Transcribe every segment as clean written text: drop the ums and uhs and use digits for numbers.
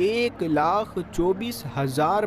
1,24,000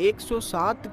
107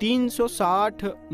360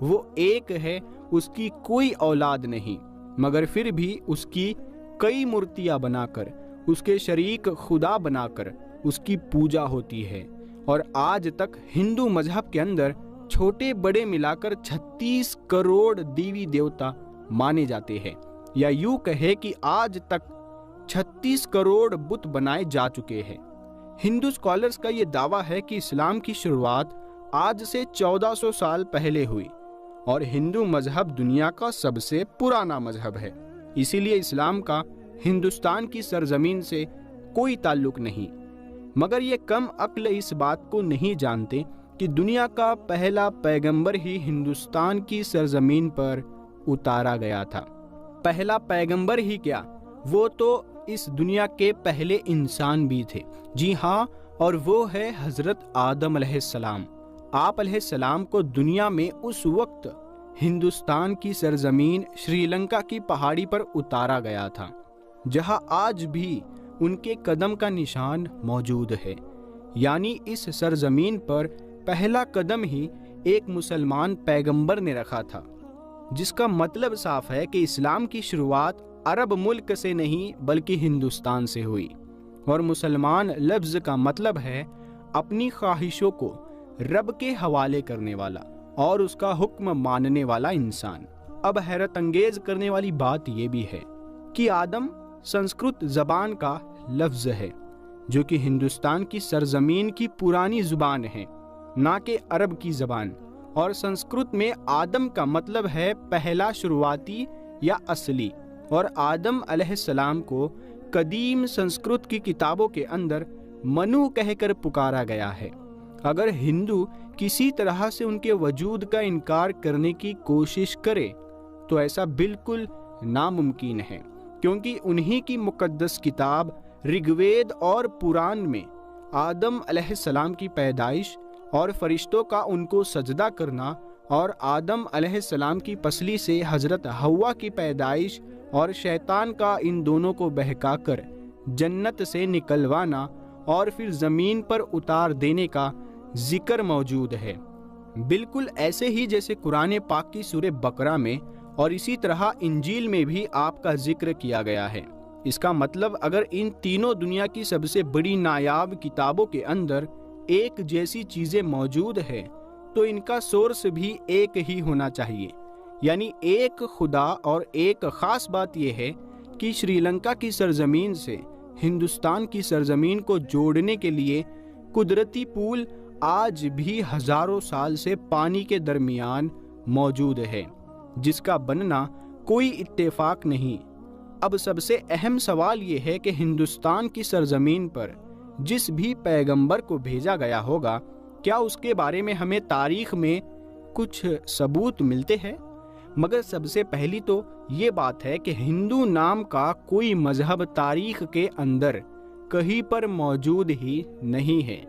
وہ ایک ہے، اس کی کوئی اولاد نہیں، مگر پھر بھی اس کی کئی مورتیاں بنا کر، اس کے شریک خدا بنا کر اس کی پوجا ہوتی ہے۔ اور آج تک ہندو مذہب کے اندر چھوٹے بڑے ملا کر 36 کروڑ دیوی دیوتا مانے جاتے ہیں، یا یوں کہے کہ آج تک 36 کروڑ بت بنائے جا چکے ہیں۔ ہندو اسکالرز کا یہ دعویٰ ہے کہ اسلام کی شروعات آج سے 1400 سال پہلے ہوئی، اور ہندو مذہب دنیا کا سب سے پرانا مذہب ہے، اسی لیے اسلام کا ہندوستان کی سرزمین سے کوئی تعلق نہیں۔ مگر یہ کم عقل اس بات کو نہیں جانتے کہ دنیا کا پہلا پیغمبر ہی ہندوستان کی سرزمین پر اتارا گیا تھا۔ پہلا پیغمبر ہی کیا، وہ تو اس دنیا کے پہلے انسان بھی تھے، جی ہاں، اور وہ ہے حضرت آدم علیہ السلام۔ آپ علیہ السلام کو دنیا میں اس وقت ہندوستان کی سرزمین شری لنکا کی پہاڑی پر اتارا گیا تھا، جہاں آج بھی ان کے قدم کا نشان موجود ہے۔ یعنی اس سرزمین پر پہلا قدم ہی ایک مسلمان پیغمبر نے رکھا تھا، جس کا مطلب صاف ہے کہ اسلام کی شروعات عرب ملک سے نہیں بلکہ ہندوستان سے ہوئی، اور مسلمان لفظ کا مطلب ہے اپنی خواہشوں کو رب کے حوالے کرنے والا اور اس کا حکم ماننے والا انسان۔ اب حیرت انگیز کرنے والی بات یہ بھی ہے کہ آدم سنسکرت زبان کا لفظ ہے، جو کہ ہندوستان کی سرزمین کی پرانی زبان ہے، نہ کہ عرب کی زبان، اور سنسکرت میں آدم کا مطلب ہے پہلا، شروعاتی یا اصلی، اور آدم علیہ السلام کو قدیم سنسکرت کی کتابوں کے اندر منو کہہ کر پکارا گیا ہے۔ اگر ہندو کسی طرح سے ان کے وجود کا انکار کرنے کی کوشش کرے تو ایسا بالکل ناممکن ہے، کیونکہ انہی کی مقدس کتاب رگ وید اور پران میں آدم علیہ السلام کی پیدائش اور فرشتوں کا ان کو سجدہ کرنا، اور آدم علیہ السلام کی پسلی سے حضرت حوا کی پیدائش اور شیطان کا ان دونوں کو بہکا کر جنت سے نکلوانا اور پھر زمین پر اتار دینے کا ذکر موجود ہے، بالکل ایسے ہی جیسے قرآن پاک کی سورہ بقرہ میں اور اسی طرح انجیل میں بھی آپ کا ذکر کیا گیا ہے۔ اس کا مطلب اگر ان تینوں دنیا کی سب سے بڑی نایاب کتابوں کے اندر ایک جیسی چیزیں موجود ہے تو ان کا سورس بھی ایک ہی ہونا چاہیے، یعنی ایک خدا۔ اور ایک خاص بات یہ ہے کہ شری لنکا کی سرزمین سے ہندوستان کی سرزمین کو جوڑنے کے لیے قدرتی پول آج بھی ہزاروں سال سے پانی کے درمیان موجود ہے، جس کا بننا کوئی اتفاق نہیں۔ اب سب سے اہم سوال یہ ہے کہ ہندوستان کی سرزمین پر جس بھی پیغمبر کو بھیجا گیا ہوگا، کیا اس کے بارے میں ہمیں تاریخ میں کچھ ثبوت ملتے ہیں؟ مگر سب سے پہلی تو یہ بات ہے کہ ہندو نام کا کوئی مذہب تاریخ کے اندر کہیں پر موجود ہی نہیں ہے،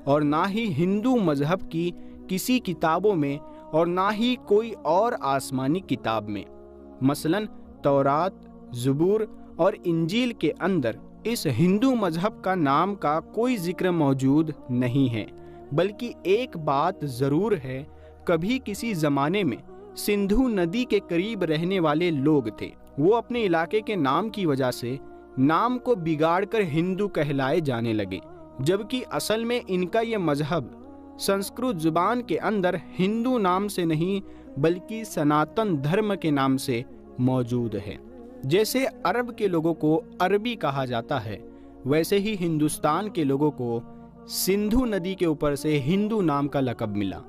اور نہ ہی ہندو مذہب کی کسی کتابوں میں، اور نہ ہی کوئی اور آسمانی کتاب میں۔ مثلاً تورات، زبور اور انجیل کے اندر اس ہندو مذہب کا نام کا کوئی ذکر موجود نہیں ہے، بلکہ ایک بات ضرور ہے، کبھی کسی زمانے میں سندھو ندی کے قریب رہنے والے لوگ تھے، وہ اپنے علاقے کے نام کی وجہ سے نام کو بگاڑ کر ہندو کہلائے جانے لگے، جبکہ اصل میں ان کا یہ مذہب سنسکرت زبان کے اندر ہندو نام سے نہیں بلکہ سناتن دھرم کے نام سے موجود ہے۔ جیسے عرب کے لوگوں کو عربی کہا جاتا ہے، ویسے ہی ہندوستان کے لوگوں کو سندھو ندی کے اوپر سے ہندو نام کا لقب ملا،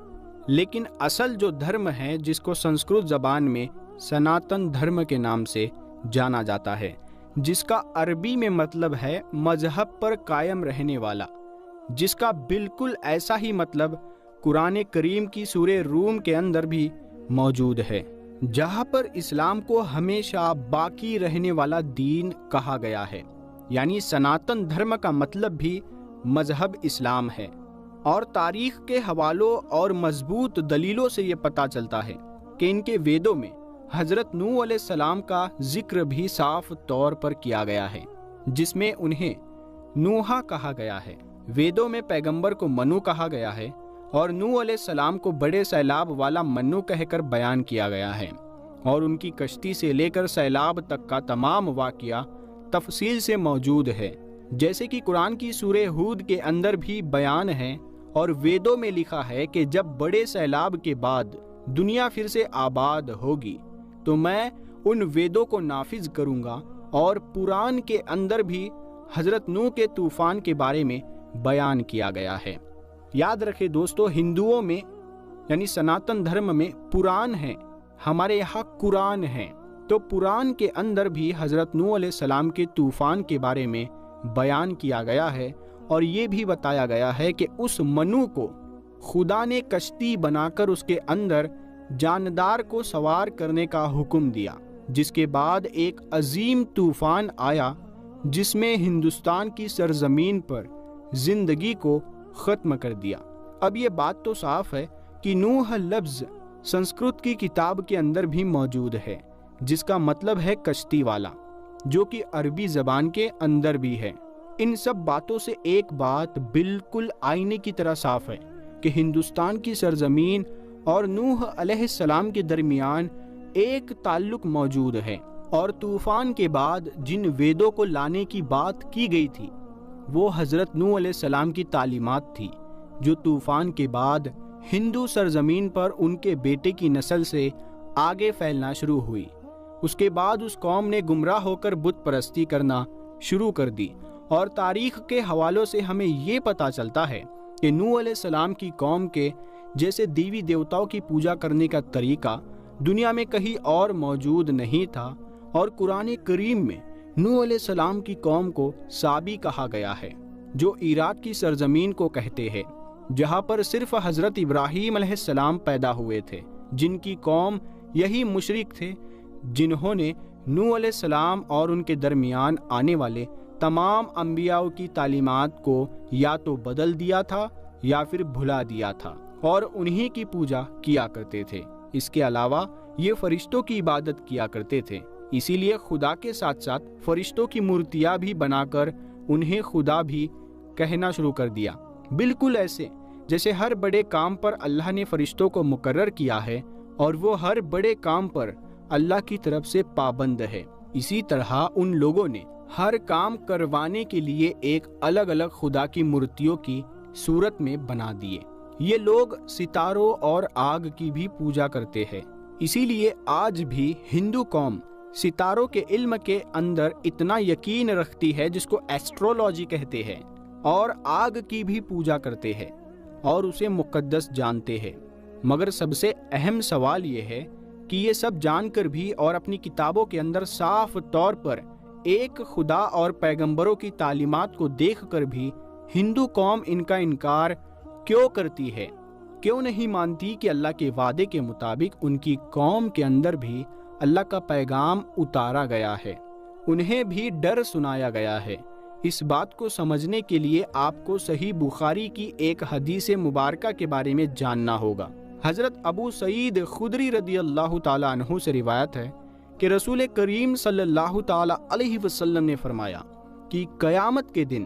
لیکن اصل جو دھرم ہے جس کو سنسکرت زبان میں سناتن دھرم کے نام سے جانا جاتا ہے، جس کا عربی میں مطلب ہے مذہب پر قائم رہنے والا، جس کا بالکل ایسا ہی مطلب قرآن کریم کی سورہ روم کے اندر بھی موجود ہے، جہاں پر اسلام کو ہمیشہ باقی رہنے والا دین کہا گیا ہے۔ یعنی سناتن دھرم کا مطلب بھی مذہب اسلام ہے، اور تاریخ کے حوالوں اور مضبوط دلیلوں سے یہ پتہ چلتا ہے کہ ان کے ویدوں میں حضرت نوح علیہ السلام کا ذکر بھی صاف طور پر کیا گیا ہے، جس میں انہیں نوحا کہا گیا ہے۔ ویدوں میں پیغمبر کو منو کہا گیا ہے، اور نوح علیہ السلام کو بڑے سیلاب والا منو کہہ کر بیان کیا گیا ہے، اور ان کی کشتی سے لے کر سیلاب تک کا تمام واقعہ تفصیل سے موجود ہے، جیسے کہ قرآن کی سورہ ہود کے اندر بھی بیان ہے، اور ویدوں میں لکھا ہے کہ جب بڑے سیلاب کے بعد دنیا پھر سے آباد ہوگی تو میں ان ویدوں کو نافذ کروں گا، اور پران کے اندر بھی حضرت نوح کے طوفان کے بارے میں بیان کیا گیا ہے۔ یاد رکھے دوستو، ہندوؤں میں یعنی سناتن دھرم میں پران ہے، ہمارے یہاں قرآن ہے، تو پران کے اندر بھی حضرت نوح علیہ السلام کے طوفان کے بارے میں بیان کیا گیا ہے، اور یہ بھی بتایا گیا ہے کہ اس منو کو خدا نے کشتی بنا کر اس کے اندر جاندار کو سوار کرنے کا حکم دیا، جس کے بعد ایک عظیم طوفان آیا جس میں ہندوستان کی سرزمین پر زندگی کو ختم کر دیا۔ اب یہ بات تو صاف ہے کہ نوح لفظ سنسکرت کی کتاب کے اندر بھی موجود ہے، جس کا مطلب ہے کشتی والا، جو کہ عربی زبان کے اندر بھی ہے۔ ان سب باتوں سے ایک بات بالکل آئینے کی طرح صاف ہے کہ ہندوستان کی سرزمین اور نوح علیہ السلام کے درمیان ایک تعلق موجود ہے، اور طوفان کے بعد جن ویدوں کو لانے کی بات کی گئی تھی وہ حضرت نوح علیہ السلام کی تعلیمات تھی، جو طوفان کے بعد ہندو سرزمین پر ان کے بیٹے کی نسل سے آگے پھیلنا شروع ہوئی۔ اس کے بعد اس قوم نے گمراہ ہو کر بت پرستی کرنا شروع کر دی، اور تاریخ کے حوالوں سے ہمیں یہ پتہ چلتا ہے کہ نوح علیہ السلام کی قوم کے جیسے دیوی دیوتاؤں کی پوجا کرنے کا طریقہ دنیا میں کہیں اور موجود نہیں تھا، اور قرآن کریم میں نوح علیہ السلام کی قوم کو سابی کہا گیا ہے، جو عراق کی سرزمین کو کہتے ہیں، جہاں پر صرف حضرت ابراہیم علیہ السلام پیدا ہوئے تھے، جن کی قوم یہی مشرک تھے جنہوں نے نوح علیہ السلام اور ان کے درمیان آنے والے تمام انبیاء کی تعلیمات کو یا تو بدل دیا تھا یا پھر بھلا دیا تھا، اور انہی کی پوجا کیا کرتے تھے۔ اس کے علاوہ یہ فرشتوں کی عبادت کیا کرتے تھے، اسی لیے خدا کے ساتھ ساتھ فرشتوں کی مورتیاں بھی بنا کر انہیں خدا بھی کہنا شروع کر دیا، بالکل ایسے جیسے ہر بڑے کام پر اللہ نے فرشتوں کو مقرر کیا ہے، اور وہ ہر بڑے کام پر اللہ کی طرف سے پابند ہے۔ اسی طرح ان لوگوں نے ہر کام کروانے کے لیے ایک الگ الگ خدا کی مورتیوں کی صورت میں بنا دیے۔ یہ لوگ ستاروں اور آگ کی بھی پوجا کرتے ہیں، اسی لیے آج بھی ہندو قوم ستاروں کے علم کے اندر اتنا یقین رکھتی ہے، جس کو ایسٹرولوجی کہتے ہیں، اور آگ کی بھی پوجا کرتے ہیں اور اسے مقدس جانتے ہیں۔ مگر سب سے اہم سوال یہ ہے کہ یہ سب جان کر بھی اور اپنی کتابوں کے اندر صاف طور پر ایک خدا اور پیغمبروں کی تعلیمات کو دیکھ کر بھی ہندو قوم ان کا انکار کیوں کرتی ہے؟ کیوں نہیں مانتی کہ اللہ کے وعدے کے مطابق ان کی قوم کے اندر بھی اللہ کا پیغام اتارا گیا ہے، انہیں بھی ڈر سنایا گیا ہے؟ اس بات کو سمجھنے کے لیے آپ کو صحیح بخاری کی ایک حدیث مبارکہ کے بارے میں جاننا ہوگا۔ حضرت ابو سعید خدری رضی اللہ تعالیٰ عنہ سے روایت ہے کہ رسول کریم صلی اللہ تعالیٰ علیہ وسلم نے فرمایا کہ قیامت کے دن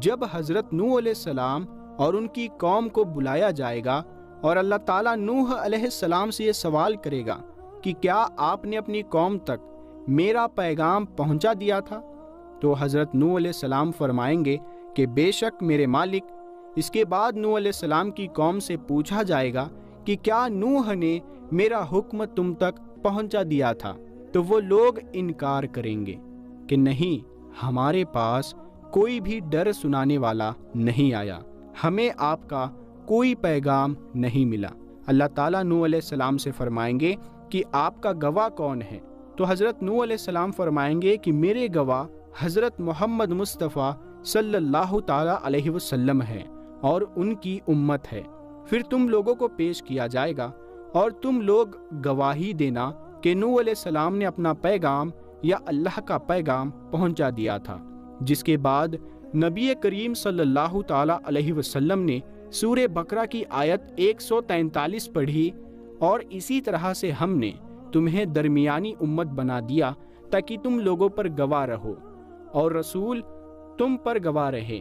جب حضرت نوح علیہ السلام اور ان کی قوم کو بلایا جائے گا، اور اللہ تعالیٰ نوح علیہ السلام سے یہ سوال کرے گا کہ کیا آپ نے اپنی قوم تک میرا پیغام پہنچا دیا تھا، تو حضرت نوح علیہ السلام فرمائیں گے کہ بے شک میرے مالک۔ اس کے بعد نوح علیہ السلام کی قوم سے پوچھا جائے گا کہ کیا نوح نے میرا حکم تم تک پہنچا دیا تھا، تو وہ لوگ انکار کریں گے کہ نہیں، ہمارے پاس کوئی بھی ڈر سنانے والا نہیں آیا، ہمیں آپ کا کوئی پیغام نہیں ملا۔ اللہ تعالیٰ نوح علیہ السلام سے فرمائیں گے کہ آپ کا گواہ کون ہے، تو حضرت نوح علیہ السلام فرمائیں گے کہ میرے گواہ حضرت محمد مصطفیٰ صلی اللہ تعالیٰ علیہ وسلم ہے اور ان کی امت ہے۔ پھر تم لوگوں کو پیش کیا جائے گا اور تم لوگ گواہی دینا کہ نوح علیہ السلام نے اپنا پیغام یا اللہ کا پیغام پہنچا دیا تھا، جس کے بعد نبی کریم صلی اللہ تعالیٰ علیہ وسلم نے سورہ بقرہ کی آیت 143 پڑھی، اور اسی طرح سے ہم نے تمہیں درمیانی امت بنا دیا تاکہ تم لوگوں پر گواہ رہو اور رسول تم پر گواہ رہے۔